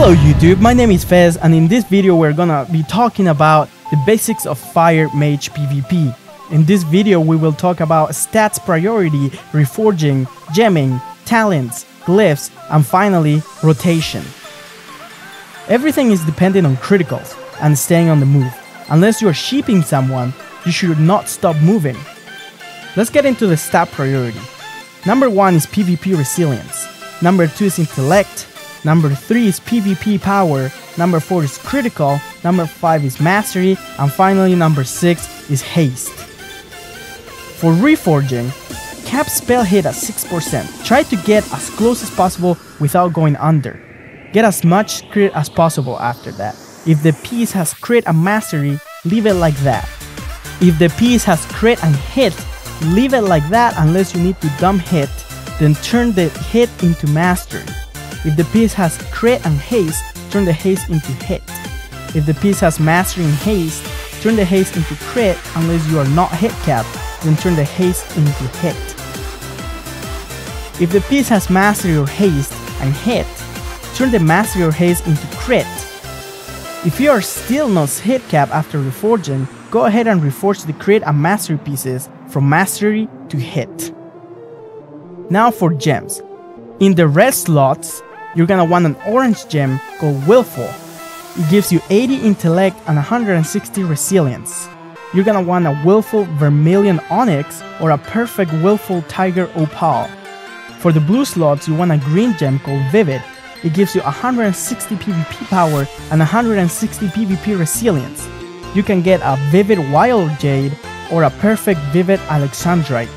Hello YouTube, my name is Fez, and in this video we're gonna be talking about the basics of Fire Mage PvP. In this video we will talk about stats priority, reforging, gemming, talents, glyphs, and finally rotation. Everything is dependent on criticals and staying on the move. Unless you are sheeping someone, you should not stop moving. Let's get into the stat priority. Number 1 is PvP resilience. Number 2 is intellect. Number 3 is PvP power. Number 4 is critical. Number 5 is mastery. And finally number 6 is haste. For reforging, cap spell hit at 6%. Try to get as close as possible without going under. Get as much crit as possible after that. If the piece has crit and mastery, leave it like that. If the piece has crit and hit, leave it like that unless you need to dump hit, then turn the hit into mastery. If the piece has crit and haste, turn the haste into hit. If the piece has mastery and haste, turn the haste into crit unless you are not hit capped, then turn the haste into hit. If the piece has mastery or haste and hit, turn the mastery or haste into crit. If you are still not hit capped after reforging, go ahead and reforge the crit and mastery pieces from mastery to hit. Now for gems. In the red slots, you're gonna want an orange gem called Willful. It gives you 80 intellect and 160 resilience. You're gonna want a Willful Vermilion Onyx or a perfect Willful Tiger Opal. For the blue slots, you want a green gem called Vivid. It gives you 160 PvP power and 160 PvP resilience. You can get a Vivid Wild Jade or a perfect Vivid Alexandrite.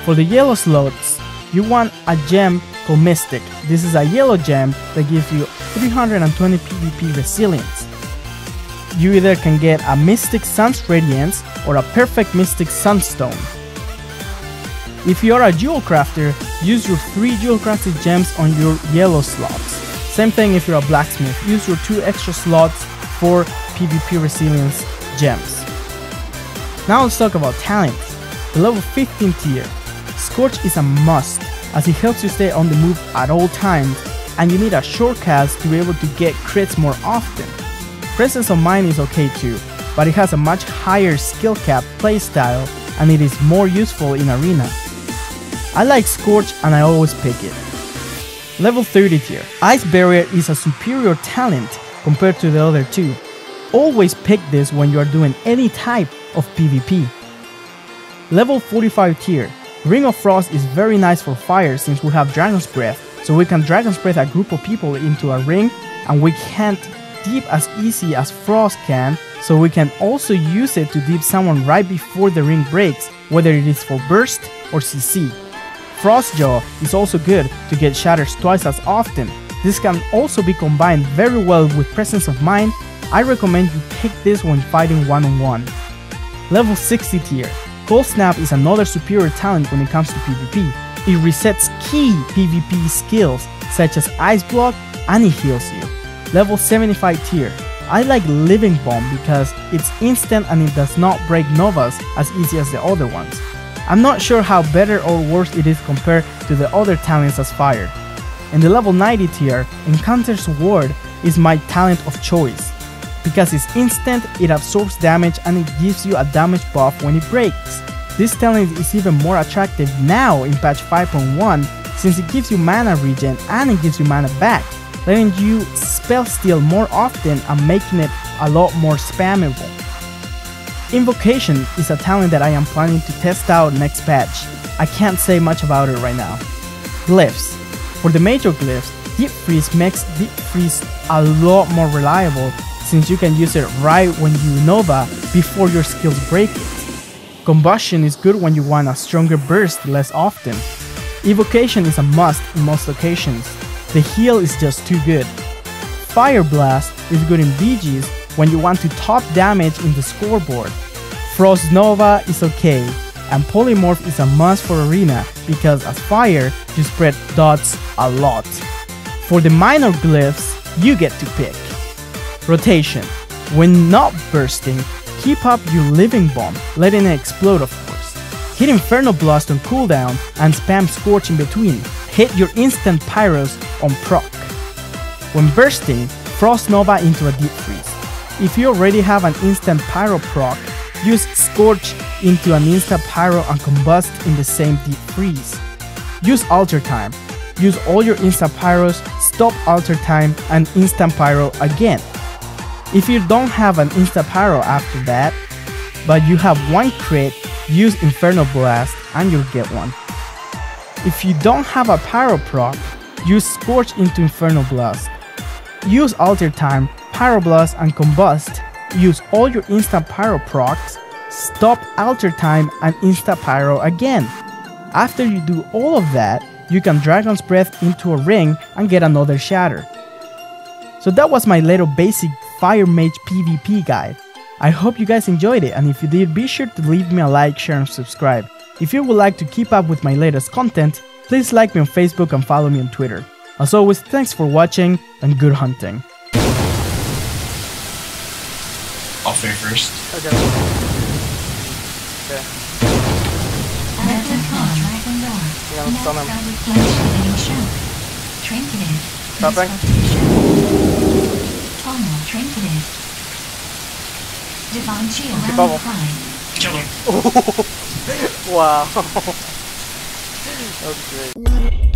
For the yellow slots, you want a gem called Mystic. This is a yellow gem that gives you 320 PvP resilience. You either can get a Mystic Sun's Radiance or a perfect Mystic Sunstone. If you are a jewel crafter, use your 3 jewel crafted gems on your yellow slots. Same thing if you're a blacksmith, use your 2 extra slots for PvP resilience gems. Now let's talk about talents. The level 15 tier. Scorch is a must as it helps you stay on the move at all times, and you need a shortcut to be able to get crits more often. Presence of Mind is okay too, but it has a much higher skill cap playstyle and it is more useful in arena. I like Scorch and I always pick it. Level 30 tier. Ice Barrier is a superior talent compared to the other two. Always pick this when you are doing any type of PvP. Level 45 tier. Ring of Frost is very nice for fire since we have Dragon's Breath, so we can Dragon's Breath a group of people into a ring and we can't deep as easy as Frost can, so we can also use it to deep someone right before the ring breaks, whether it is for burst or CC. Frostjaw is also good to get shatters twice as often. This can also be combined very well with Presence of Mind. I recommend you pick this when fighting one-on-one. Level 60 tier. Cold Snap is another superior talent when it comes to PvP. It resets key PvP skills such as Ice Block and it heals you. Level 75 tier. I like Living Bomb because it's instant and it does not break Novas as easy as the other ones. I'm not sure how better or worse it is compared to the other talents as fire. In the level 90 tier, Encounter's Ward is my talent of choice. Because it's instant, it absorbs damage and it gives you a damage buff when it breaks. This talent is even more attractive now in patch 5.1 since it gives you mana regen and it gives you mana back, letting you spell steal more often and making it a lot more spammable. Invocation is a talent that I am planning to test out next patch. I can't say much about it right now. Glyphs. For the major glyphs, Deep Freeze makes Deep Freeze a lot more reliable since you can use it right when you Nova before your skills break it. Combustion is good when you want a stronger burst less often. Evocation is a must in most locations. The heal is just too good. Fire Blast is good in BGs when you want to top damage in the scoreboard. Frost Nova is okay, and Polymorph is a must for arena because as fire, you spread dots a lot. For the minor glyphs, you get to pick. Rotation. When not bursting, keep up your Living Bomb, letting it explode of course. Hit Inferno Blast on cooldown and spam Scorch in between. Hit your instant Pyros on proc. When bursting, Frost Nova into a deep freeze. If you already have an instant pyro proc, use Scorch into an instant pyro and combust in the same deep freeze. Use Alter Time. Use all your instant pyros, stop Alter Time, and instant pyro again. If you don't have an instant pyro after that, but you have one crit, use Inferno Blast and you'll get one. If you don't have a pyro proc, use Scorch into Inferno Blast. Use Alter Time, Pyro Blast, and Combust. Use all your instant pyro procs, stop Alter Time, and instant pyro again. After you do all of that, you can Dragon's Breath into a ring and get another Shatter. So that was my little basic Fire Mage PvP guide. I hope you guys enjoyed it, and if you did, be sure to leave me a like, share, and subscribe. If you would like to keep up with my latest content, please like me on Facebook and follow me on Twitter. As always, thanks for watching and good hunting. I'll fare first. Okay. Stopping. Divine Shield. Kill him. Wow. That was great.